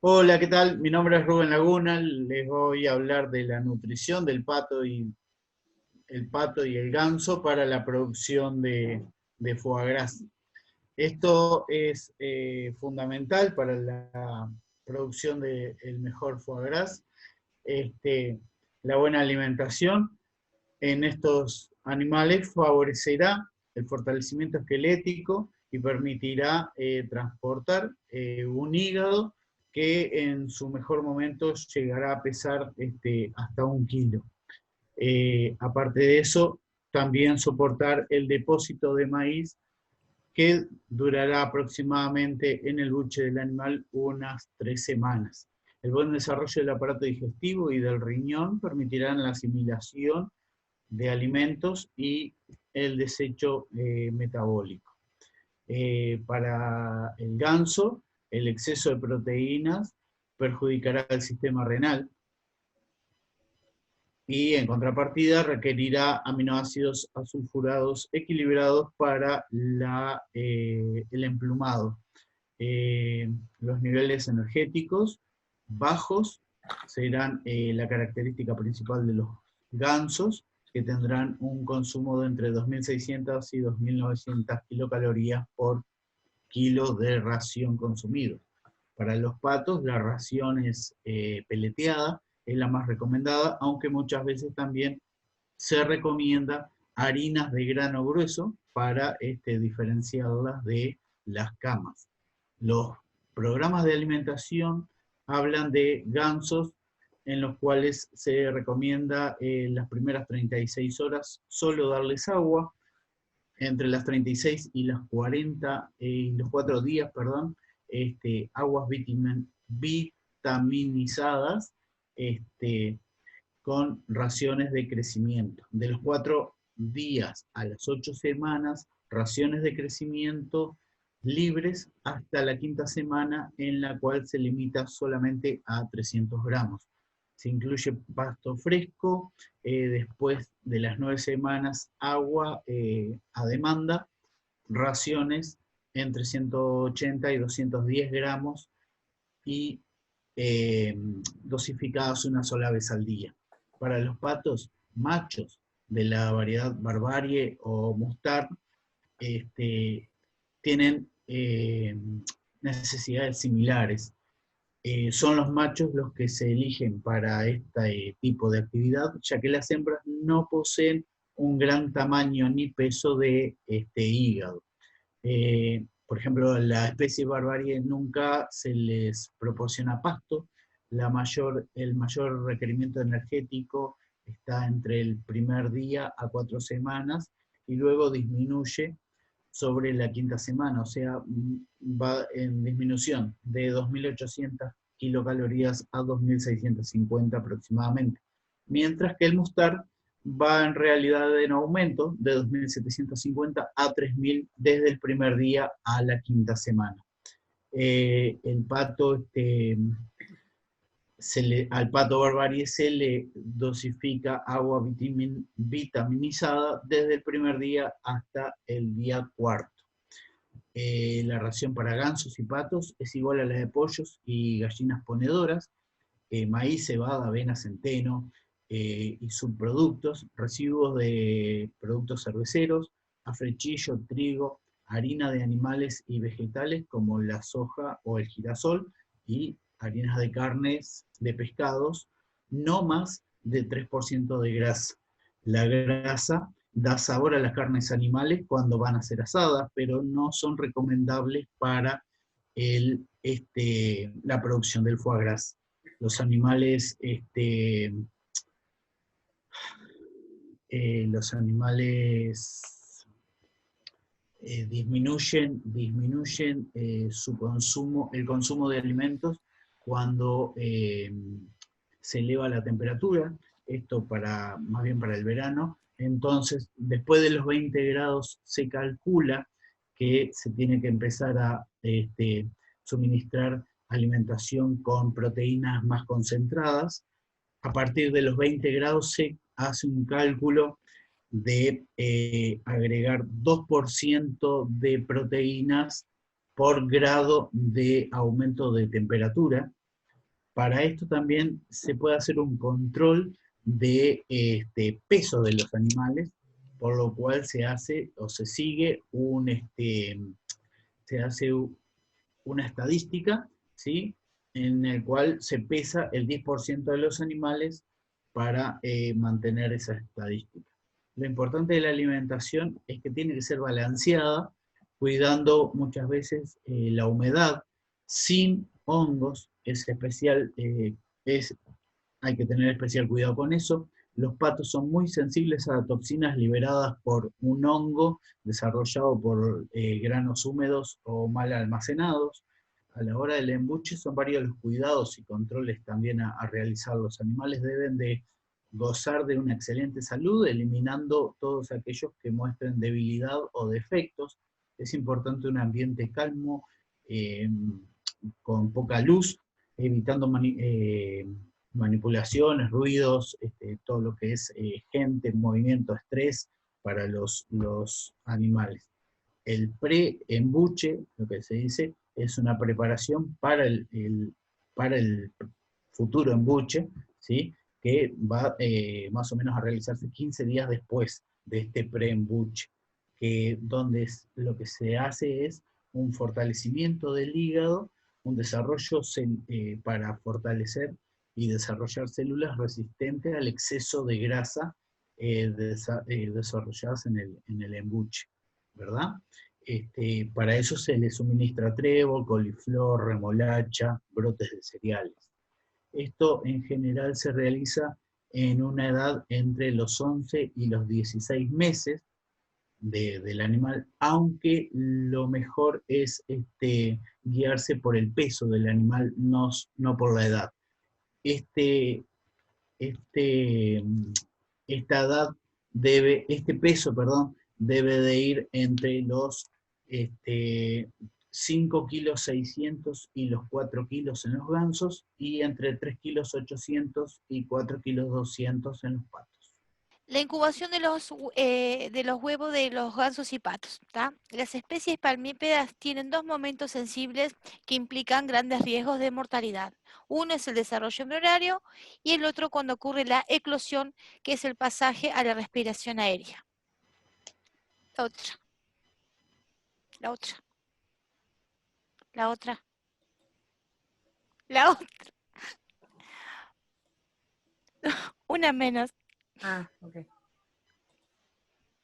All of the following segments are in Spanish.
Hola, ¿qué tal? Mi nombre es Rubén Laguna. Les voy a hablar de la nutrición del pato y el ganso para la producción de foie gras. Esto es fundamental para la producción del mejor foie gras. Este, la buena alimentación en estos animales favorecerá el fortalecimiento esquelético y permitirá transportar un hígado que en su mejor momento llegará a pesar hasta 1 kilo. Aparte de eso, también soportar el depósito de maíz que durará aproximadamente en el buche del animal unas 3 semanas. El buen desarrollo del aparato digestivo y del riñón permitirán la asimilación de alimentos y el desecho metabólico. Para el ganso, el exceso de proteínas perjudicará el sistema renal y en contrapartida requerirá aminoácidos asulfurados equilibrados para el emplumado. Los niveles energéticos bajos serán la característica principal de los gansos, que tendrán un consumo de entre 2.600 y 2.900 kilocalorías por kilo de ración consumido. Para los patos, la ración es peleteada, es la más recomendada, aunque muchas veces también se recomienda harinas de grano grueso para diferenciarlas de las camas. Los programas de alimentación hablan de gansos en los cuales se recomienda las primeras 36 horas solo darles agua, entre las 36 y las 40, los 4 días, perdón, aguas vitaminizadas, con raciones de crecimiento. De los 4 días a las 8 semanas, raciones de crecimiento libres hasta la quinta semana, en la cual se limita solamente a 300 gramos. Se incluye pasto fresco, después de las 9 semanas, agua a demanda, raciones entre 180 y 210 gramos y dosificados una sola vez al día. Para los patos machos de la variedad Barbarie o Mustard, tienen necesidades similares. Son los machos los que se eligen para este tipo de actividad, ya que las hembras no poseen un gran tamaño ni peso de hígado. Por ejemplo, a la especie Barbarie nunca se les proporciona pasto. El mayor requerimiento energético está entre el primer día a 4 semanas y luego disminuye sobre la quinta semana, o sea, va en disminución de 2.800 kilocalorías a 2.650 aproximadamente. Mientras que el Mustard va en realidad en aumento de 2.750 a 3.000 desde el primer día a la quinta semana. El pato, al pato Barbarie se le dosifica agua vitaminizada desde el primer día hasta el día cuarto. La ración para gansos y patos es igual a la de pollos y gallinas ponedoras, maíz, cebada, avena, centeno y subproductos, residuos de productos cerveceros, afrechillo, trigo, harina de animales y vegetales como la soja o el girasol, y harinas de carnes de pescados, no más de 3% de grasa. La grasa da sabor a las carnes animales cuando van a ser asadas, pero no son recomendables para la producción del foie gras. Los animales, los animales disminuyen su consumo, el consumo de alimentos cuando se eleva la temperatura, esto más bien para el verano. Entonces, después de los 20 grados se calcula que se tiene que empezar a suministrar alimentación con proteínas más concentradas. A partir de los 20 grados se hace un cálculo de agregar 2% de proteínas por grado de aumento de temperatura, Para esto también se puede hacer un control de peso de los animales, por lo cual se hace o se sigue se hace una estadística, ¿sí? En el cual se pesa el 10% de los animales para mantener esa estadística. Lo importante de la alimentación es que tiene que ser balanceada, cuidando muchas veces la humedad, sin hongos, es especial, hay que tener especial cuidado con eso. Los patos son muy sensibles a toxinas liberadas por un hongo desarrollado por granos húmedos o mal almacenados. A la hora del embuche son varios los cuidados y controles también a realizar. Los animales deben de gozar de una excelente salud, eliminando todos aquellos que muestren debilidad o defectos. Es importante un ambiente calmo, eh, con poca luz, evitando manipulaciones, ruidos, todo lo que es gente, movimiento, estrés para los animales. El pre-embuche, lo que se dice, es una preparación para el futuro embuche, ¿sí? Que va más o menos a realizarse 15 días después de este pre-embuche, donde lo que se hace es un fortalecimiento del hígado, un desarrollo para fortalecer y desarrollar células resistentes al exceso de grasa desarrolladas en el embuche, ¿verdad? Para eso se le suministra trébol, coliflor, remolacha, brotes de cereales. Esto en general se realiza en una edad entre los 11 y los 16 meses del animal, aunque lo mejor es guiarse por el peso del animal, no por la edad. Este, este, esta edad este peso, perdón, debe de ir entre los 5 kilos 600 y los 4 kilos en los gansos, y entre 3 kilos 800 y 4 kilos 200 en los patos. La incubación de los huevos de los gansos y patos. ¿Tá? Las especies palmípedas tienen dos momentos sensibles que implican grandes riesgos de mortalidad. Uno es el desarrollo embrionario y el otro cuando ocurre la eclosión, que es el pasaje a la respiración aérea. La otra. La otra. La otra. La otra. Una menos. Ah, ok.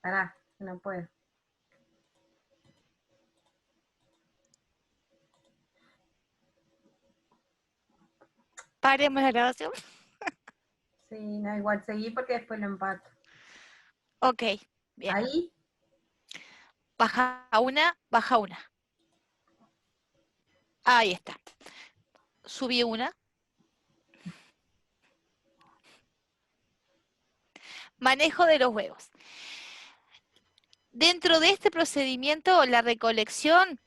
Pará, no puedo. Paremos la grabación. Sí, no, igual seguí porque después lo empato. Ok, bien. Ahí. Baja una, baja una. Ahí está. Subí una. Manejo de los huevos. Dentro de este procedimiento, la recolección,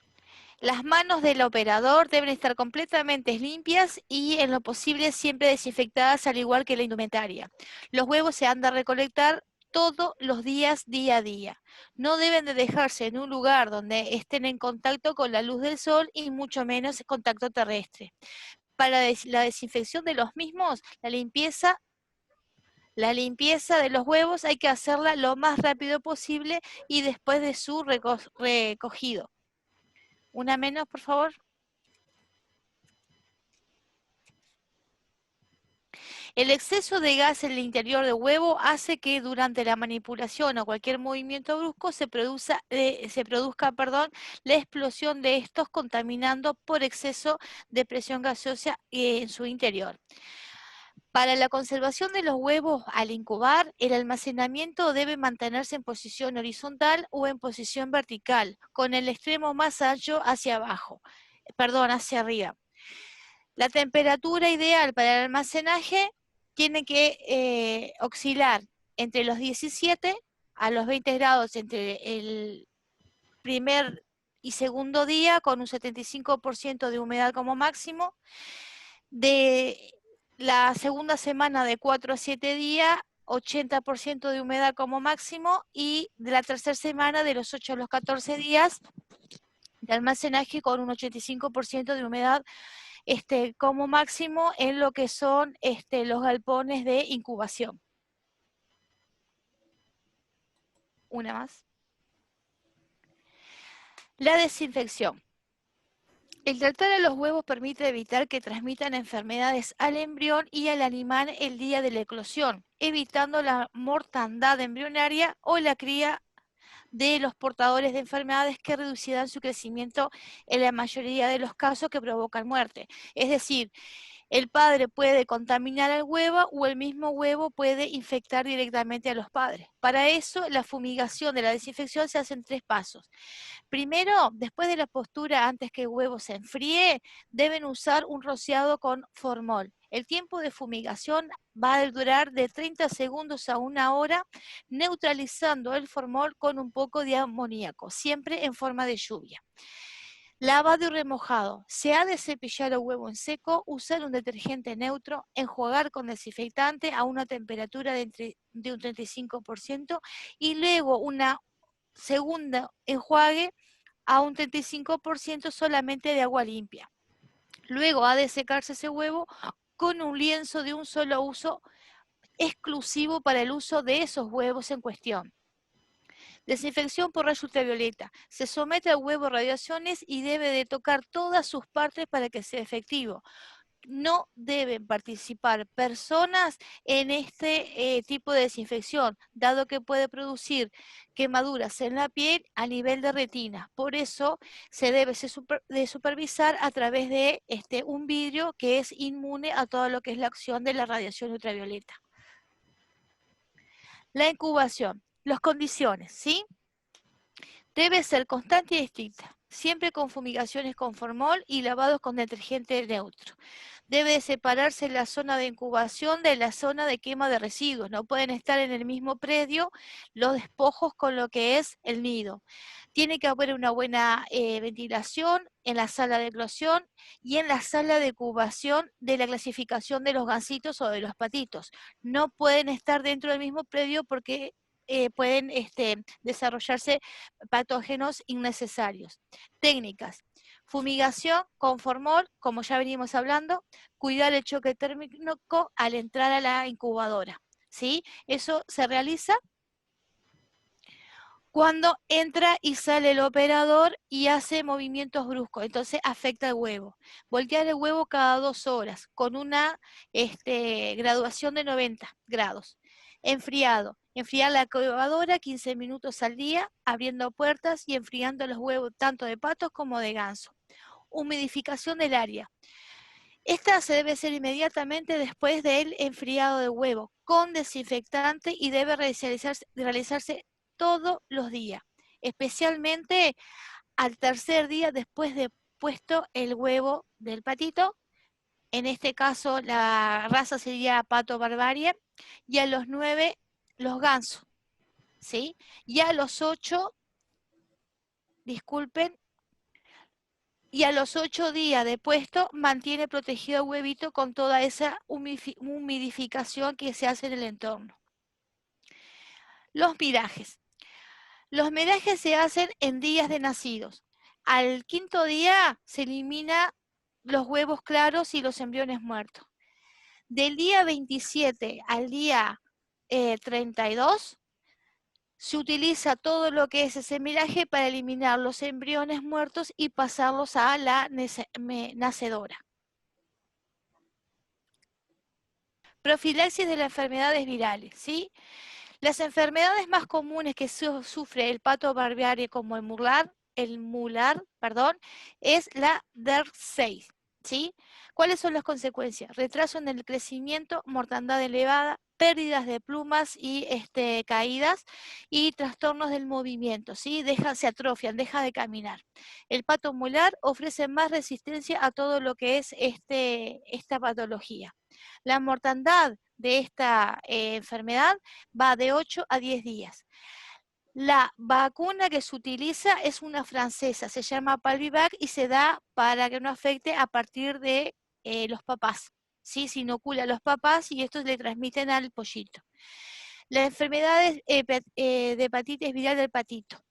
las manos del operador deben estar completamente limpias y en lo posible siempre desinfectadas, al igual que la indumentaria. Los huevos se han de recolectar todos los días, día a día. No deben de dejarse en un lugar donde estén en contacto con la luz del sol y mucho menos en contacto terrestre. Para la desinfección de los mismos, la limpieza de los huevos hay que hacerla lo más rápido posible y después de su recogido. Una menos, por favor. El exceso de gas en el interior del huevo hace que durante la manipulación o cualquier movimiento brusco se produzca la explosión de estos, contaminando por exceso de presión gaseosa en su interior. Para la conservación de los huevos al incubar, el almacenamiento debe mantenerse en posición horizontal o en posición vertical, con el extremo más ancho hacia arriba. La temperatura ideal para el almacenaje tiene que oscilar entre los 17 a los 20 grados entre el primer y segundo día, con un 75% de humedad como máximo. De la segunda semana, de 4 a 7 días, 80% de humedad como máximo, y de la tercera semana, de los 8 a los 14 días, de almacenaje con un 85% de humedad como máximo en lo que son los galpones de incubación. Una más. La desinfección. El tratar a los huevos permite evitar que transmitan enfermedades al embrión y al animal el día de la eclosión, evitando la mortandad embrionaria o la cría de los portadores de enfermedades que reducirán su crecimiento en la mayoría de los casos que provocan muerte. Es decir, el padre puede contaminar al huevo o el mismo huevo puede infectar directamente a los padres. Para eso, la fumigación de la desinfección se hace en 3 pasos. Primero, después de la postura, antes que el huevo se enfríe, deben usar un rociado con formol. El tiempo de fumigación va a durar de 30 segundos a 1 hora, neutralizando el formol con un poco de amoníaco, siempre en forma de lluvia. Lavado y remojado. Se ha de cepillar el huevo en seco, usar un detergente neutro, enjuagar con desinfectante a una temperatura de un 35% y luego una segunda enjuague a un 35% solamente de agua limpia. Luego ha de secarse ese huevo con un lienzo de un solo uso exclusivo para el uso de esos huevos en cuestión. Desinfección por rayo ultravioleta. Se somete al huevo a radiaciones y debe de tocar todas sus partes para que sea efectivo. No deben participar personas en este tipo de desinfección, dado que puede producir quemaduras en la piel a nivel de retina. Por eso se debe de supervisar a través de un vidrio que es inmune a todo lo que es la acción de la radiación ultravioleta. La incubación. Las condiciones, ¿sí? Debe ser constante y estricta, siempre con fumigaciones con formol y lavados con detergente neutro. Debe separarse la zona de incubación de la zona de quema de residuos. No pueden estar en el mismo predio los despojos con lo que es el nido. Tiene que haber una buena ventilación en la sala de eclosión y en la sala de incubación de la clasificación de los gansitos o de los patitos. No pueden estar dentro del mismo predio porque pueden desarrollarse patógenos innecesarios. Técnicas. Fumigación con formol, como ya venimos hablando, cuidar el choque térmico al entrar a la incubadora, ¿sí? Eso se realiza cuando entra y sale el operador y hace movimientos bruscos, entonces afecta el huevo. Voltear el huevo cada 2 horas con una graduación de 90 grados. Enfriado. Enfriar la incubadora 15 minutos al día, abriendo puertas y enfriando los huevos tanto de patos como de ganso. Humidificación del área. Esta se debe hacer inmediatamente después del enfriado del huevo, con desinfectante y debe realizarse todos los días, especialmente al tercer día después de puesto el huevo del patito. En este caso la raza sería Pato Barbarie, y a los 9 los gansos, ¿sí? Y a los 8, disculpen, y a los 8 días de puesto mantiene protegido el huevito con toda esa humidificación que se hace en el entorno. Los mirajes. Los mirajes se hacen en días de nacidos. Al 5.º día se elimina los huevos claros y los embriones muertos. Del día 27 al día 32 se utiliza todo lo que es ese miraje para eliminar los embriones muertos y pasarlos a la nacedora. Profilaxis de las enfermedades virales, ¿sí? Las enfermedades más comunes que sufre el pato barbarie como el mular, es la DER6, ¿sí? ¿Cuáles son las consecuencias? Retraso en el crecimiento, mortandad elevada, pérdidas de plumas y caídas y trastornos del movimiento, ¿sí? Se atrofian, deja de caminar. El pato mular ofrece más resistencia a todo lo que es esta patología. La mortandad de esta enfermedad va de 8 a 10 días. La vacuna que se utiliza es una francesa, se llama Palvivac y se da para que no afecte a partir de los papás. ¿Sí? Se inocula a los papás y estos le transmiten al pollito. Las enfermedades de hepatitis viral del patito.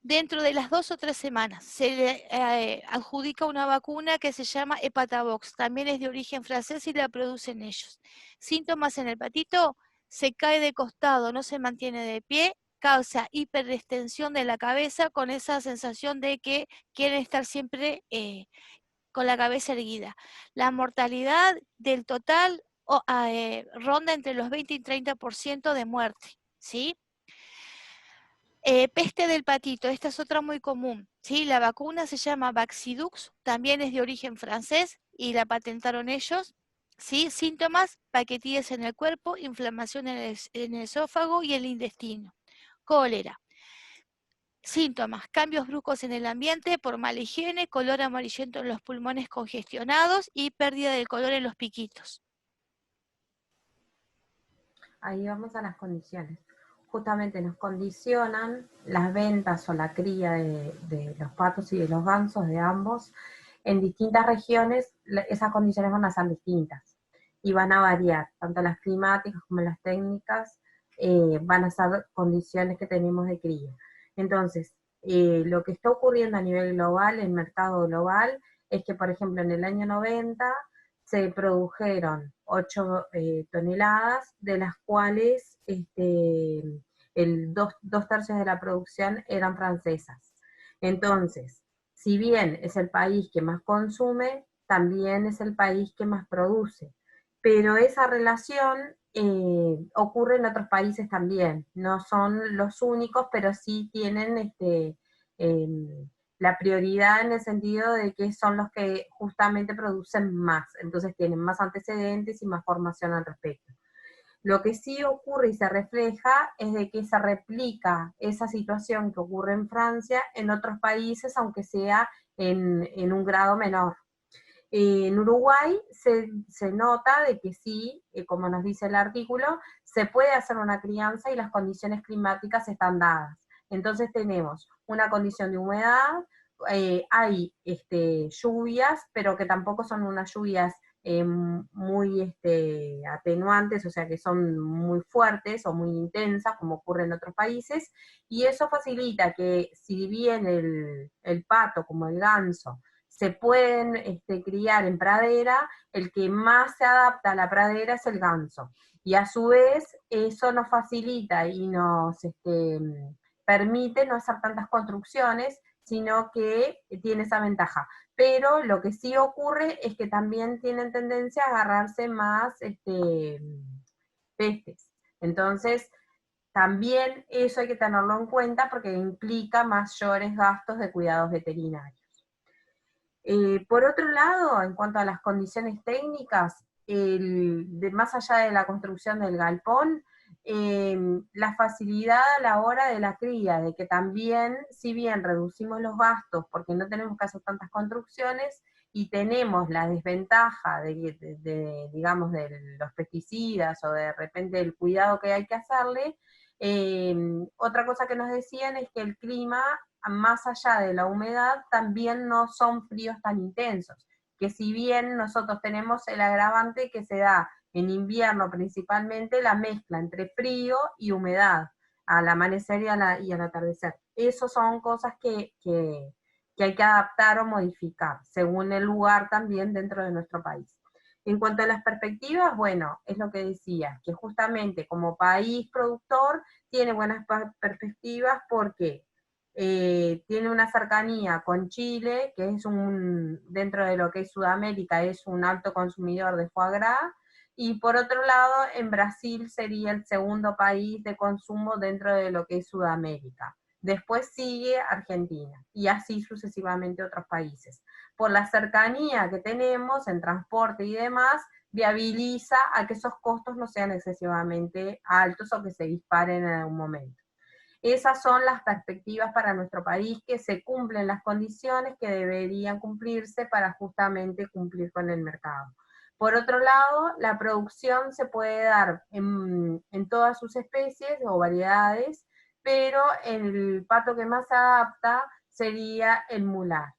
dentro de las 2 o 3 semanas. Se le adjudica una vacuna que se llama Hepatavox, también es de origen francés y la producen ellos. Síntomas en el patito: se cae de costado, no se mantiene de pie, causa hiperextensión de la cabeza con esa sensación de que quieren estar siempre con la cabeza erguida. La mortalidad del total ronda entre los 20 y 30% de muerte, ¿sí? Peste del patito, esta es otra muy común, ¿sí? La vacuna se llama Vaxidux, también es de origen francés y la patentaron ellos, ¿sí? Síntomas: paquetillas en el cuerpo, inflamación en el esófago y el intestino. Cólera. Síntomas: cambios bruscos en el ambiente por mala higiene, color amarillento en los pulmones congestionados y pérdida del color en los piquitos. Ahí vamos a las condiciones. Justamente nos condicionan las ventas o la cría de los patos y de los gansos, de ambos. En distintas regiones esas condiciones van a ser distintas y van a variar, tanto las climáticas como las técnicas, van a ser condiciones que tenemos de cría. Entonces, lo que está ocurriendo a nivel global, en el mercado global, es que, por ejemplo, en el año 90 se produjeron 8 toneladas, de las cuales dos tercios de la producción eran francesas. Entonces, si bien es el país que más consume, también es el país que más produce. Pero esa relación ocurre en otros países también. No son los únicos, pero sí tienen la prioridad en el sentido de que son los que justamente producen más, entonces tienen más antecedentes y más formación al respecto. Lo que sí ocurre y se refleja es de que se replica esa situación que ocurre en Francia en otros países, aunque sea en un grado menor. En Uruguay se nota de que sí, como nos dice el artículo, se puede hacer una crianza y las condiciones climáticas están dadas. Entonces tenemos una condición de humedad, hay lluvias, pero que tampoco son unas lluvias muy atenuantes, o sea que son muy fuertes o muy intensas, como ocurre en otros países, y eso facilita que si bien el pato como el ganso se pueden criar en pradera, el que más se adapta a la pradera es el ganso. Y a su vez, eso nos facilita y nos permite no hacer tantas construcciones, sino que tiene esa ventaja. Pero lo que sí ocurre es que también tienen tendencia a agarrarse más pestes. Entonces, también eso hay que tenerlo en cuenta porque implica mayores gastos de cuidados veterinarios. Por otro lado, en cuanto a las condiciones técnicas, más allá de la construcción del galpón, la facilidad a la hora de la cría, de que también, si bien reducimos los gastos porque no tenemos que hacer tantas construcciones y tenemos la desventaja digamos, de los pesticidas o de repente el cuidado que hay que hacerle, otra cosa que nos decían es que el clima, más allá de la humedad, también no son fríos tan intensos, que si bien nosotros tenemos el agravante que se da en invierno principalmente, la mezcla entre frío y humedad, al amanecer y al atardecer. Esas son cosas que hay que adaptar o modificar, según el lugar también dentro de nuestro país. En cuanto a las perspectivas, bueno, es lo que decía, que justamente como país productor tiene buenas perspectivas porque tiene una cercanía con Chile, que es dentro de lo que es Sudamérica, es un alto consumidor de foie gras, y por otro lado, en Brasil sería el segundo país de consumo dentro de lo que es Sudamérica. Después sigue Argentina, y así sucesivamente otros países. Por la cercanía que tenemos en transporte y demás, viabiliza a que esos costos no sean excesivamente altos o que se disparen en algún momento. Esas son las perspectivas para nuestro país, que se cumplen las condiciones que deberían cumplirse para justamente cumplir con el mercado. Por otro lado, la producción se puede dar en todas sus especies o variedades, pero el pato que más se adapta sería el mular.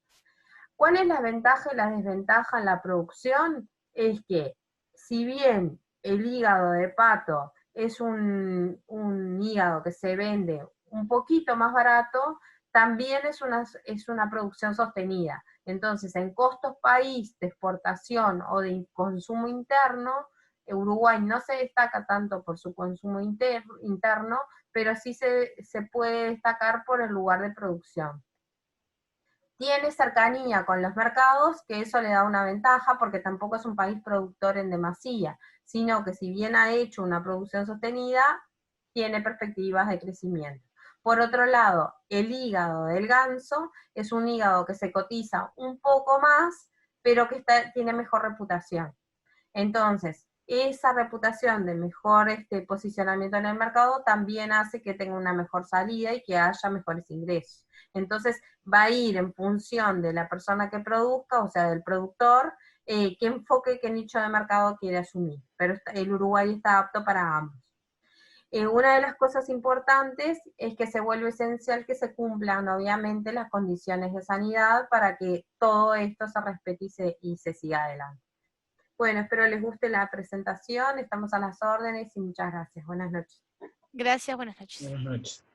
¿Cuál es la ventaja y la desventaja en la producción? Es que si bien el hígado de pato es un hígado que se vende un poquito más barato, también es una producción sostenida. Entonces, en costos país de exportación o de consumo interno, Uruguay no se destaca tanto por su consumo interno, pero sí se puede destacar por el lugar de producción. Tiene cercanía con los mercados, que eso le da una ventaja, porque tampoco es un país productor en demasía, sino que si bien ha hecho una producción sostenida, tiene perspectivas de crecimiento. Por otro lado, el hígado del ganso es un hígado que se cotiza un poco más, pero que tiene mejor reputación. Entonces, esa reputación de mejor posicionamiento en el mercado también hace que tenga una mejor salida y que haya mejores ingresos. Entonces, va a ir en función de la persona que produzca, o sea, del productor, qué enfoque, qué nicho de mercado quiere asumir. Pero el Uruguay está apto para ambos. Una de las cosas importantes es que se vuelve esencial que se cumplan, obviamente, las condiciones de sanidad para que todo esto se respete y se siga adelante. Bueno, espero les guste la presentación, estamos a las órdenes y muchas gracias. Buenas noches. Gracias, buenas noches. Buenas noches.